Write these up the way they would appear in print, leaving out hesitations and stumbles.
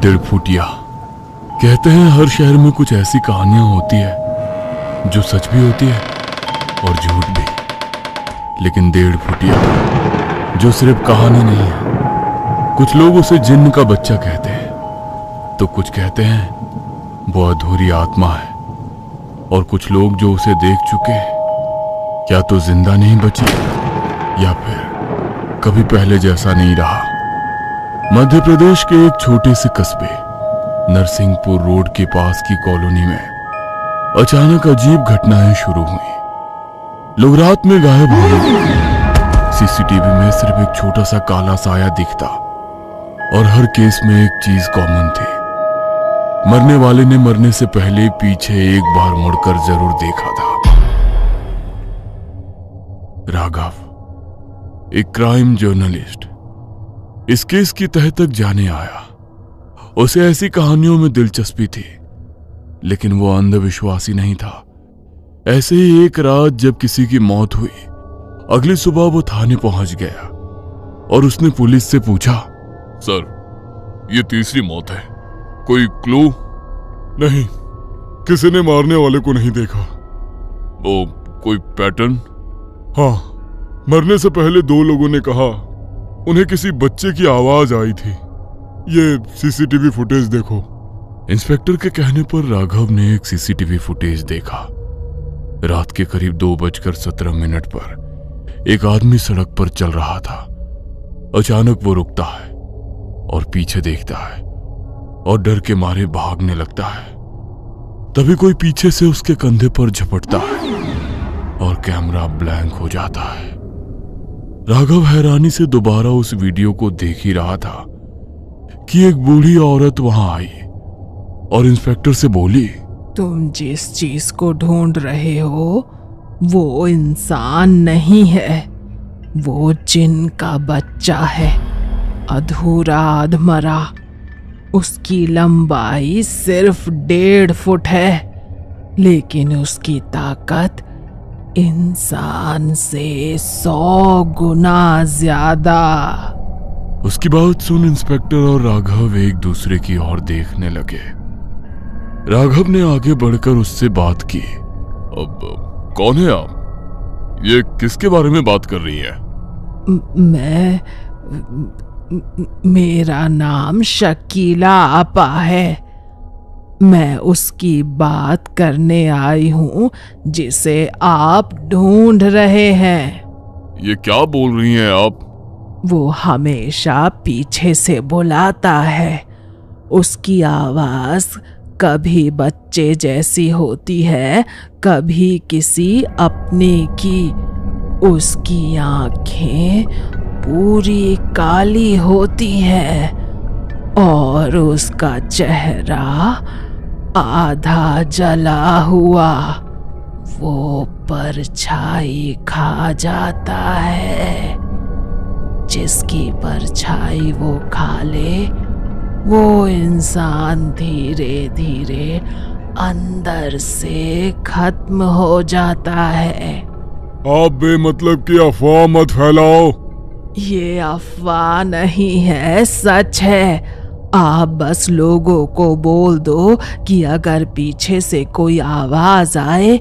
डेढ़ फुटिया। कहते हैं हर शहर में कुछ ऐसी कहानियां होती है जो सच भी होती है और झूठ भी, लेकिन डेढ़ फुटिया जो सिर्फ कहानी नहीं है। कुछ लोग उसे जिन्न का बच्चा कहते हैं, तो कुछ कहते हैं वो अधूरी आत्मा है, और कुछ लोग जो उसे देख चुके या तो जिंदा नहीं बची या फिर कभी पहले जैसा नहीं रहा। मध्य प्रदेश के एक छोटे से कस्बे नरसिंहपुर रोड के पास की कॉलोनी में अचानक अजीब घटनाएं शुरू हुई। लोग रात में गायब हो गए। सीसीटीवी में सिर्फ एक छोटा सा काला साया दिखता, और हर केस में एक चीज कॉमन थी। मरने वाले ने मरने से पहले पीछे एक बार मुड़कर जरूर देखा था। राघव, एक क्राइम जर्नलिस्ट, इस केस की तह तक जाने आया। उसे ऐसी कहानियों में दिलचस्पी थी, लेकिन वो अंधविश्वासी नहीं था। ऐसे ही एक रात जब किसी की मौत हुई, अगली सुबह वो थाने पहुंच गया और उसने पुलिस से पूछा, सर ये तीसरी मौत है, कोई क्लू? नहीं, किसी ने मारने वाले को नहीं देखा। वो कोई पैटर्न? हाँ, मरने से पहले दो लोगों ने कहा उन्हें किसी बच्चे की आवाज आई थी। ये सीसीटीवी फुटेज देखो। इंस्पेक्टर के कहने पर राघव ने एक सीसीटीवी फुटेज देखा। रात के करीब 2:17 पर एक आदमी सड़क पर चल रहा था। अचानक वो रुकता है और पीछे देखता है और डर के मारे भागने लगता है। तभी कोई पीछे से उसके कंधे पर झपटता है और कैमरा ब्लैंक हो जाता है। राघव हैरानी से दोबारा उस वीडियो को देख ही रहा था कि एक बूढ़ी औरत वहां आई और इंस्पेक्टर से बोली, तुम जिस चीज को ढूंढ रहे हो वो इंसान नहीं है, वो जिन्न का बच्चा है, अधूरा अधमरा। उसकी लंबाई सिर्फ 1.5 फुट है, लेकिन उसकी ताकत इंसान से 100 गुना ज्यादा। उसकी बात सुन इंस्पेक्टर और राघव एक दूसरे की ओर देखने लगे। राघव ने आगे बढ़कर उससे बात की। अब कौन है आप? ये किसके बारे में बात कर रही है? मेरा नाम शकीला आपा है। मैं उसकी बात करने आई हूँ जिसे आप ढूंढ रहे हैं। ये क्या बोल रही हैं आप? वो हमेशा पीछे से बुलाता है। उसकी आवाज कभी बच्चे जैसी होती है, कभी किसी अपने की। उसकी आंखें पूरी काली होती है और उसका चेहरा आधा जला हुआ। वो परछाई खा जाता है। जिसकी परछाई वो खा ले, वो इंसान धीरे धीरे अंदर से खत्म हो जाता है। आप बेमतलब की अफवाह मत फैलाओ। ये अफवाह नहीं है, सच है। आप बस लोगों को बोल दो कि अगर पीछे से कोई आवाज आए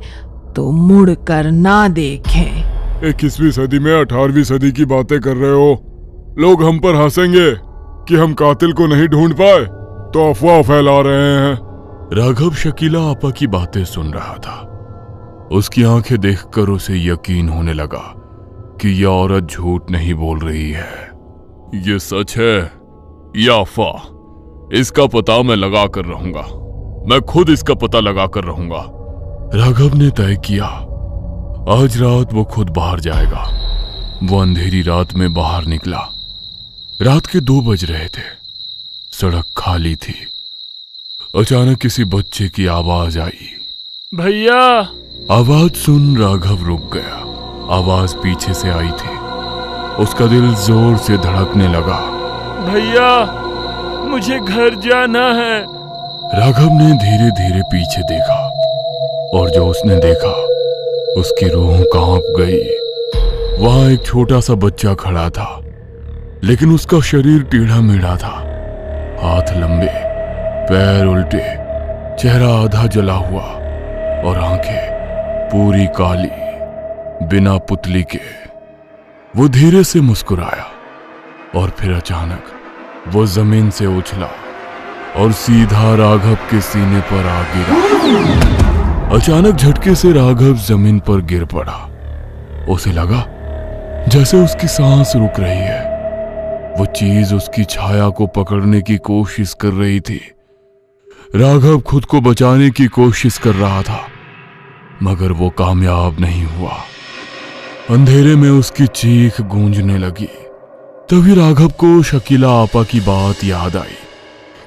तो मुड़ कर ना देखें। 21वीं सदी में 18वीं सदी की बातें कर रहे हो। लोग हम पर हंसेंगे कि हम कातिल को नहीं ढूंढ पाए, तो अफवाह फैला रहे हैं। राघव शकीला आपा की बातें सुन रहा था। उसकी आंखें देखकर उसे यकीन होने लगा कि यह औरत झूठ नहीं बोल रही है। ये सच है या अफवाह? इसका पता मैं लगा कर रहूंगा। मैं खुद इसका पता लगा कर रहूंगा। राघव ने तय किया, आज रात वो खुद बाहर जाएगा। वो अंधेरी रात में बाहर निकला। रात के 2 बज रहे थे। सड़क खाली थी। अचानक किसी बच्चे की आवाज आई, भैया। आवाज सुन राघव रुक गया। आवाज पीछे से आई थी। उसका दिल जोर से धड़कने लगा। भैया, मुझे घर जाना है। राघव ने धीरे धीरे पीछे देखा, और जो उसने देखा उसकी रूह कांप गई। वहां एक छोटा सा बच्चा खड़ा था, लेकिन उसका शरीर टेढ़ा मेढ़ा था। हाथ लंबे पैर उल्टे, चेहरा आधा जला हुआ और आंखें पूरी काली, बिना पुतली के। वो धीरे से मुस्कुराया और फिर अचानक वो जमीन से उछला और सीधा राघव के सीने पर आ गिरा। अचानक झटके से राघव जमीन पर गिर पड़ा। उसे लगा जैसे उसकी सांस रुक रही है। वो चीज उसकी छाया को पकड़ने की कोशिश कर रही थी। राघव खुद को बचाने की कोशिश कर रहा था, मगर वो कामयाब नहीं हुआ। अंधेरे में उसकी चीख गूंजने लगी। तभी राघव को शकीला आपा की बात याद आई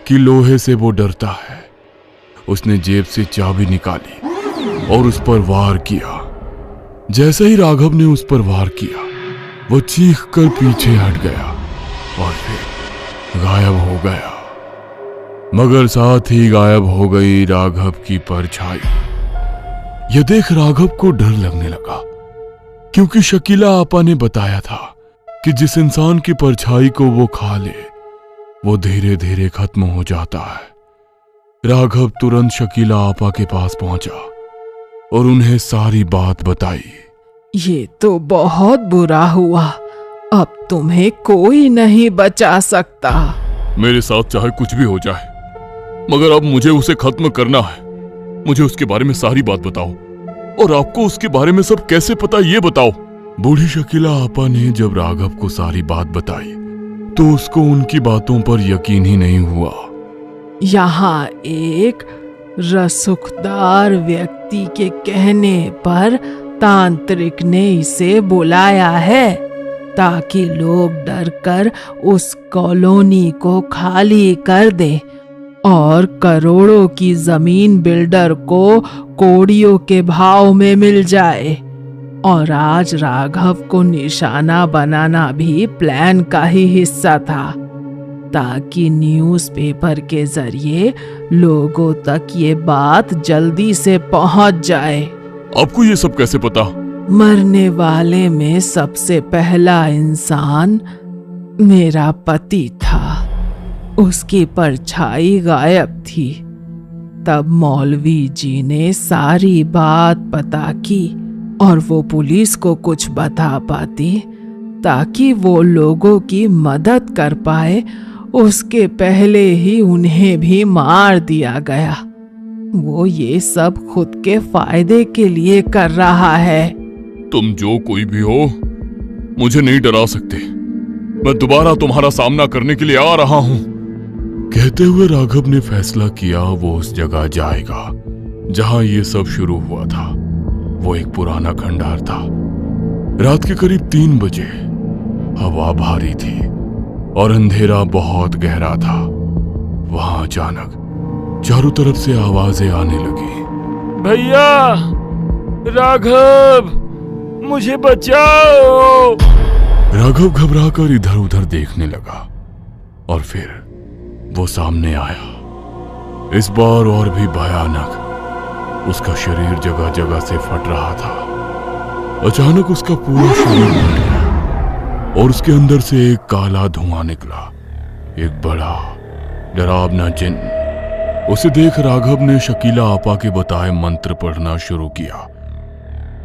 कि लोहे से वो डरता है। उसने जेब से चाबी निकाली और उस पर वार किया। जैसे ही राघव ने उस पर वार किया, वो चीख कर पीछे हट गया और फिर गायब हो गया। मगर साथ ही गायब हो गई राघव की परछाई। यह देख राघव को डर लगने लगा, क्योंकि शकीला आपा ने बताया था कि जिस इंसान की परछाई को वो खा ले, वो धीरे धीरे खत्म हो जाता है। राघव तुरंत शकीला आपा के पास पहुंचा और उन्हें सारी बात बताई। ये तो बहुत बुरा हुआ। अब तुम्हें कोई नहीं बचा सकता। मेरे साथ चाहे कुछ भी हो जाए, मगर अब मुझे उसे खत्म करना है। मुझे उसके बारे में सारी बात बताओ, और आपको उसके बारे में सब कैसे पता ये बताओ। बूढ़ी शकीला आपा ने जब राघव को सारी बात बताई तो उसको उनकी बातों पर यकीन ही नहीं हुआ। यहाँ एक रसूखदार व्यक्ति के कहने पर तांत्रिक ने इसे बुलाया है, ताकि लोग डरकर उस कॉलोनी को खाली कर दे और करोड़ों की जमीन बिल्डर को कोड़ियों के भाव में मिल जाए। और आज राघव को निशाना बनाना भी प्लान का ही हिस्सा था, ताकि न्यूज़पेपर के जरिए लोगों तक ये बात जल्दी से पहुंच जाए। आपको ये सब कैसे पता? मरने वाले में सबसे पहला इंसान मेरा पति था। उसकी परछाई गायब थी। तब मौलवी जी ने सारी बात पता की और वो पुलिस को कुछ बता पाती, ताकि वो लोगों की मदद कर पाए। उसके पहले ही उन्हें भी मार दिया गया। वो ये सब खुद के फायदे के लिए कर रहा है। तुम जो कोई भी हो, मुझे नहीं डरा सकते। मैं दोबारा तुम्हारा सामना करने के लिए आ रहा हूं। कहते हुए राघव ने फैसला किया वो उस जगह जाएगा जहां ये सब शुरू हुआ था। वो एक पुराना खंडहर था। रात के करीब 3 बजे। हवा भारी थी और अंधेरा बहुत गहरा था। वहां अचानक चारों तरफ से आवाजें आने लगी। भैया, राघव, मुझे बचाओ। राघव घबराकर इधर उधर देखने लगा और फिर वो सामने आया। इस बार और भी भयानक। उसका शरीर जगह जगह से फट रहा था। अचानक उसका पूरा शरीर फट गया और उसके अंदर से एक काला धुआं निकला। एक बड़ा डरावना जिन्न। उसे देख राघव ने शकीला आपा के बताए मंत्र पढ़ना शुरू किया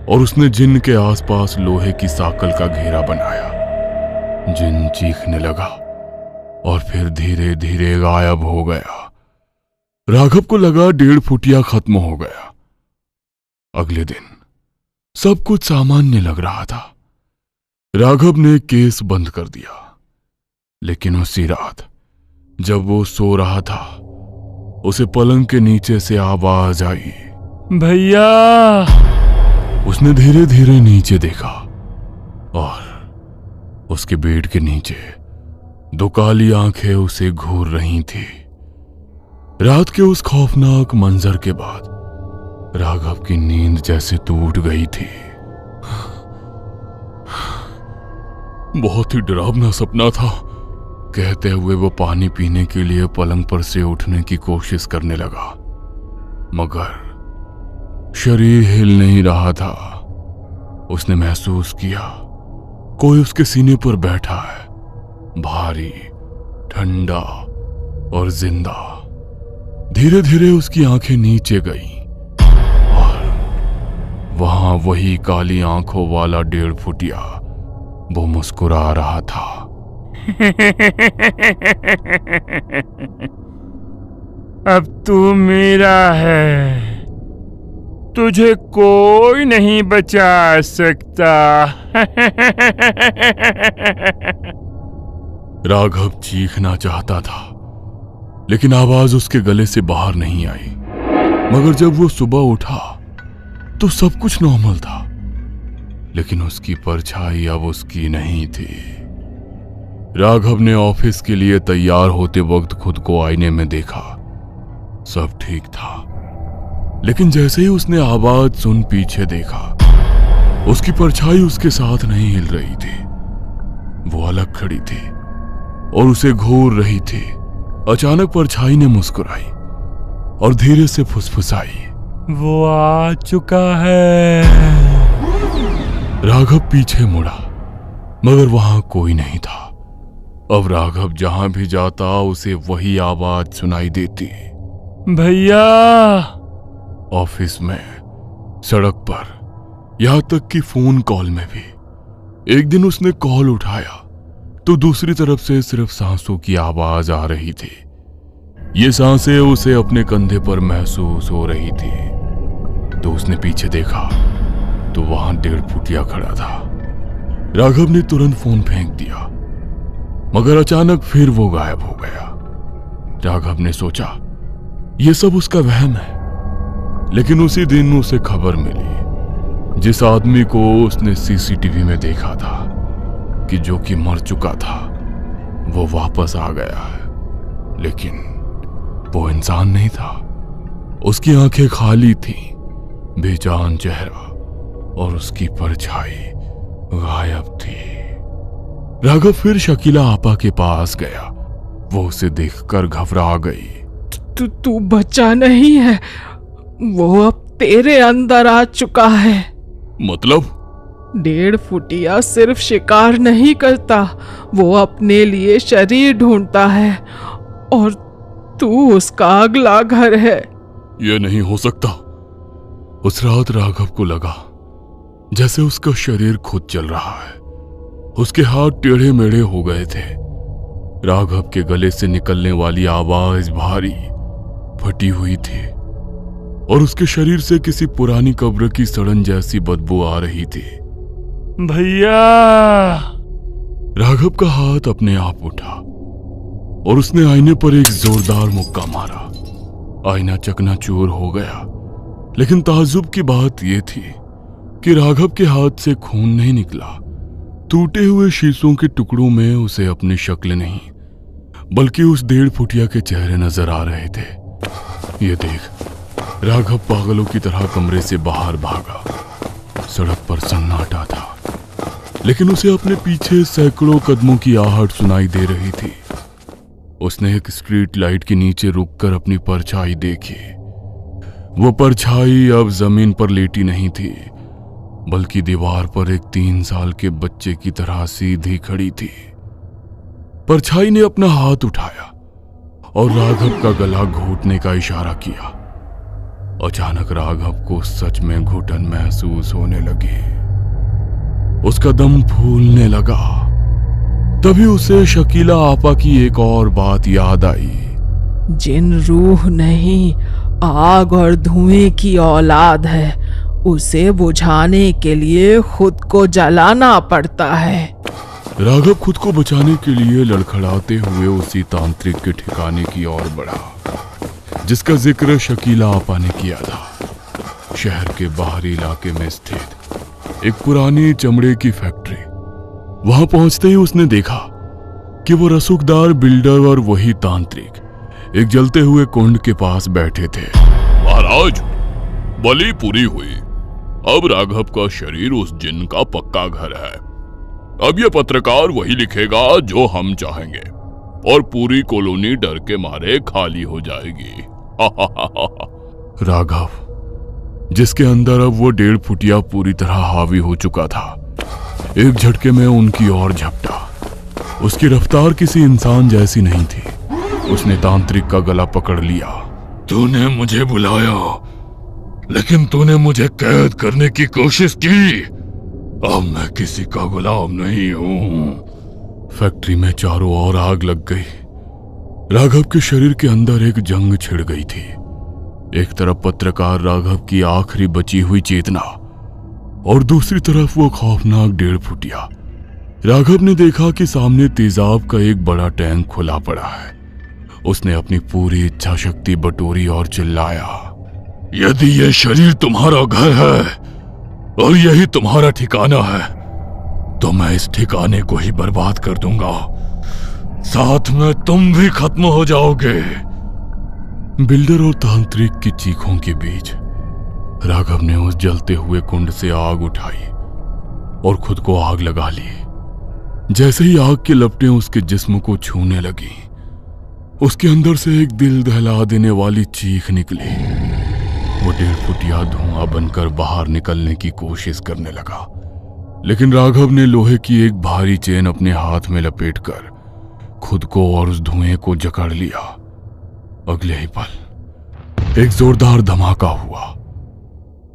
और उसने जिन्न के आसपास लोहे की साकल का घेरा बनाया। जिन्न चीखने लगा और फिर धीरे धीरे गायब हो गया। राघव को लगा 1.5 फुटिया खत्म हो गया। अगले दिन सब कुछ सामान्य लग रहा था। राघव ने केस बंद कर दिया। लेकिन उसी रात जब वो सो रहा था, उसे पलंग के नीचे से आवाज आई, भैया। उसने धीरे धीरे नीचे देखा और उसके बेड के नीचे 2 काली आंखें उसे घूर रही थी। रात के उस खौफनाक मंजर के बाद राघव की नींद जैसे टूट गई थी। बहुत ही डरावना सपना था। कहते हुए वो पानी पीने के लिए पलंग पर से उठने की कोशिश करने लगा, मगर शरीर हिल नहीं रहा था। उसने महसूस किया कोई उसके सीने पर बैठा है, भारी, ठंडा और जिंदा। धीरे धीरे उसकी आंखें नीचे गईं और वहां वही काली आंखों वाला 1.5 फुटिया वो मुस्कुरा रहा था। अब तू मेरा है, तुझे कोई नहीं बचा सकता। राघव चीखना चाहता था, लेकिन आवाज उसके गले से बाहर नहीं आई। मगर जब वो सुबह उठा तो सब कुछ नॉर्मल था, लेकिन उसकी परछाई अब उसकी नहीं थी। राघव ने ऑफिस के लिए तैयार होते वक्त खुद को आईने में देखा। सब ठीक था, लेकिन जैसे ही उसने आवाज सुन पीछे देखा, उसकी परछाई उसके साथ नहीं हिल रही थी। वो अलग खड़ी थी और उसे घूर रही थी। अचानक परछाई ने मुस्कुराई और धीरे से फुसफुसाई, वो आ चुका है। राघव पीछे मुड़ा, मगर वहां कोई नहीं था। अब राघव जहां भी जाता उसे वही आवाज सुनाई देती। भैया। ऑफिस में, सड़क पर, यहां तक कि फोन कॉल में भी। एक दिन उसने कॉल उठाया तो दूसरी तरफ से सिर्फ सांसों की आवाज आ रही थी। ये सांसें उसे अपने कंधे पर महसूस हो रही थी। तो उसने पीछे देखा तो वहां 1.5 फुटिया खड़ा था। राघव ने तुरंत फोन फेंक दिया, मगर अचानक फिर वो गायब हो गया। राघव ने सोचा ये सब उसका वहम है, लेकिन उसी दिन उसे खबर मिली। जिस आदमी को उसने सीसीटीवी में देखा था कि जो कि मर चुका था, वो वापस आ गया है। लेकिन वो इंसान नहीं था। उसकी आंखें खाली थीं, बेजान चेहरा और उसकी परछाई गायब थी। राघव फिर शकीला आपा के पास गया। वो उसे देखकर घबरा गई। तू बच्चा नहीं है, वो अब तेरे अंदर आ चुका है। मतलब? 1.5 फुटिया सिर्फ शिकार नहीं करता, वो अपने लिए शरीर ढूंढता है और तू उसका अगला घर है। यह नहीं हो सकता। उस रात राघव को लगा जैसे उसका शरीर खुद चल रहा है। उसके हाथ टेढ़े मेढ़े हो गए थे। राघव के गले से निकलने वाली आवाज भारी, फटी हुई थी और उसके शरीर से किसी पुरानी कब्र की सड़न जैसी बदबू आ रही थी। भैया। राघव का हाथ अपने आप उठा और उसने आईने पर एक जोरदार मुक्का मारा। आईना चकनाचूर हो गया, लेकिन ताज्जुब की बात यह थी कि राघव के हाथ से खून नहीं निकला। टूटे हुए शीशों के टुकड़ों में उसे अपनी शक्ल नहीं, बल्कि उस 1.5 फुटिया के चेहरे नजर आ रहे थे। ये देख राघव पागलों की तरह कमरे से बाहर भागा। सड़क पर सन्नाटा था, लेकिन उसे अपने पीछे सैकड़ों कदमों की आहट सुनाई दे रही थी। उसने एक स्ट्रीट लाइट के नीचे रुककर अपनी परछाई देखी। वो परछाई अब जमीन पर लेटी नहीं थी, बल्कि दीवार पर एक 3 साल के बच्चे की तरह सीधी खड़ी थी। परछाई ने अपना हाथ उठाया और राघव का गला घोटने का इशारा किया। अचानक राघव को सच में घुटन महसूस होने लगी। उसका दम फूलने लगा। तभी उसे शकीला आपा की एक और बात याद आई। जिन रूह नहीं, आग और धुएं की औलाद है, उसे बुझाने के लिए खुद को जलाना पड़ता है। राघव खुद को बचाने के लिए लड़खड़ाते हुए उसी तांत्रिक के ठिकाने की ओर बढ़ा, जिसका जिक्र शकीला आपा ने किया था। शहर के बाहरी इलाके में स्थित एक पुरानी चमड़े की फैक्ट्री। वहां पहुंचते ही उसने देखा कि वो रसूखदार बिल्डर और वही तांत्रिक एक जलते हुए कुंड के पास बैठे थे। महाराज, बलि पूरी हुई। अब राघव का शरीर उस जिन का पक्का घर है। अब ये पत्रकार वही लिखेगा जो हम चाहेंगे और पूरी कॉलोनी डर के मारे खाली हो जाएगी। राघव, जिसके अंदर अब वो 1.5 फुटिया पूरी तरह हावी हो चुका था, एक झटके में उनकी ओर झपटा। उसकी रफ्तार किसी इंसान जैसी नहीं थी। उसने तांत्रिक का गला पकड़ लिया तूने मुझे बुलाया, लेकिन तूने मुझे कैद करने की कोशिश की। अब मैं किसी का गुलाम नहीं हूं। फैक्ट्री में चारों ओर आग लग गई। राघव के शरीर के अंदर एक जंग छिड़ गई थी। एक तरफ पत्रकार राघव की आखिरी बची हुई चेतना और दूसरी तरफ वो खौफनाक 1.5 फुटिया। राघव ने देखा कि सामने तेजाब का एक बड़ा टैंक खुला पड़ा है। उसने अपनी पूरी इच्छा शक्ति बटोरी और चिल्लाया, यदि ये शरीर तुम्हारा घर है और यही तुम्हारा ठिकाना है, तो मैं इस ठिकाने को ही बर्बाद कर दूंगा। साथ में तुम भी खत्म हो जाओगे। बिल्डर और तांत्रिक की चीखों के बीच राघव ने उस जलते हुए कुंड से आग उठाई और खुद को आग लगा ली। जैसे ही आग की लपटें उसके जिस्म को छूने लगी, उसके अंदर से एक दिल दहला देने वाली चीख निकली। वो 1.5 फुटिया धुआं बनकर बाहर निकलने की कोशिश करने लगा, लेकिन राघव ने लोहे की एक भारी चेन अपने हाथ में लपेटकर खुद को और उस धुएं को जकड़ लिया। अगले ही पल एक जोरदार धमाका हुआ।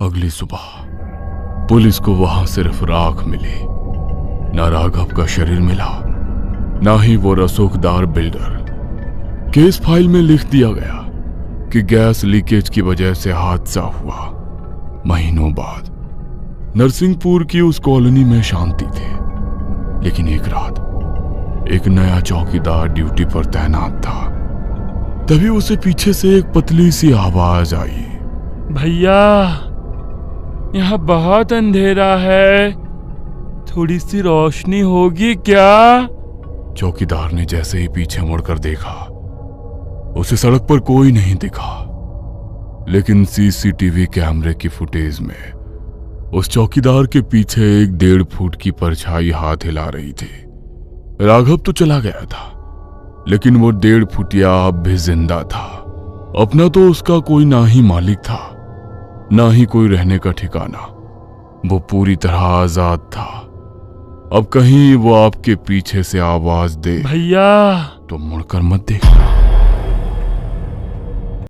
अगली सुबह पुलिस को वहां सिर्फ राख मिली। ना राघव का शरीर मिला, ना ही वो रसूखदार बिल्डर। केस फाइल में लिख दिया गया कि गैस लीकेज की वजह से हादसा हुआ। महीनों बाद नरसिंहपुर की उस कॉलोनी में शांति थी, लेकिन एक रात एक नया चौकीदार ड्यूटी पर तैनात था। तभी उसे पीछे से एक पतली सी आवाज आई, भैया, यहाँ बहुत अंधेरा है, थोड़ी सी रोशनी होगी क्या? चौकीदार ने जैसे ही पीछे मुड़कर देखा, उसे सड़क पर कोई नहीं दिखा, लेकिन सीसीटीवी कैमरे की फुटेज में उस चौकीदार के पीछे एक 1.5 फुट की परछाई हाथ हिला रही थी। राघव तो चला गया था, लेकिन वो 1.5 फुटिया अब भी जिंदा था। अपना तो उसका कोई ना ही मालिक था, ना ही कोई रहने का ठिकाना। वो पूरी तरह आजाद था। अब कहीं वो आपके पीछे से आवाज दे, भैया, तो मुड़कर मत देखना।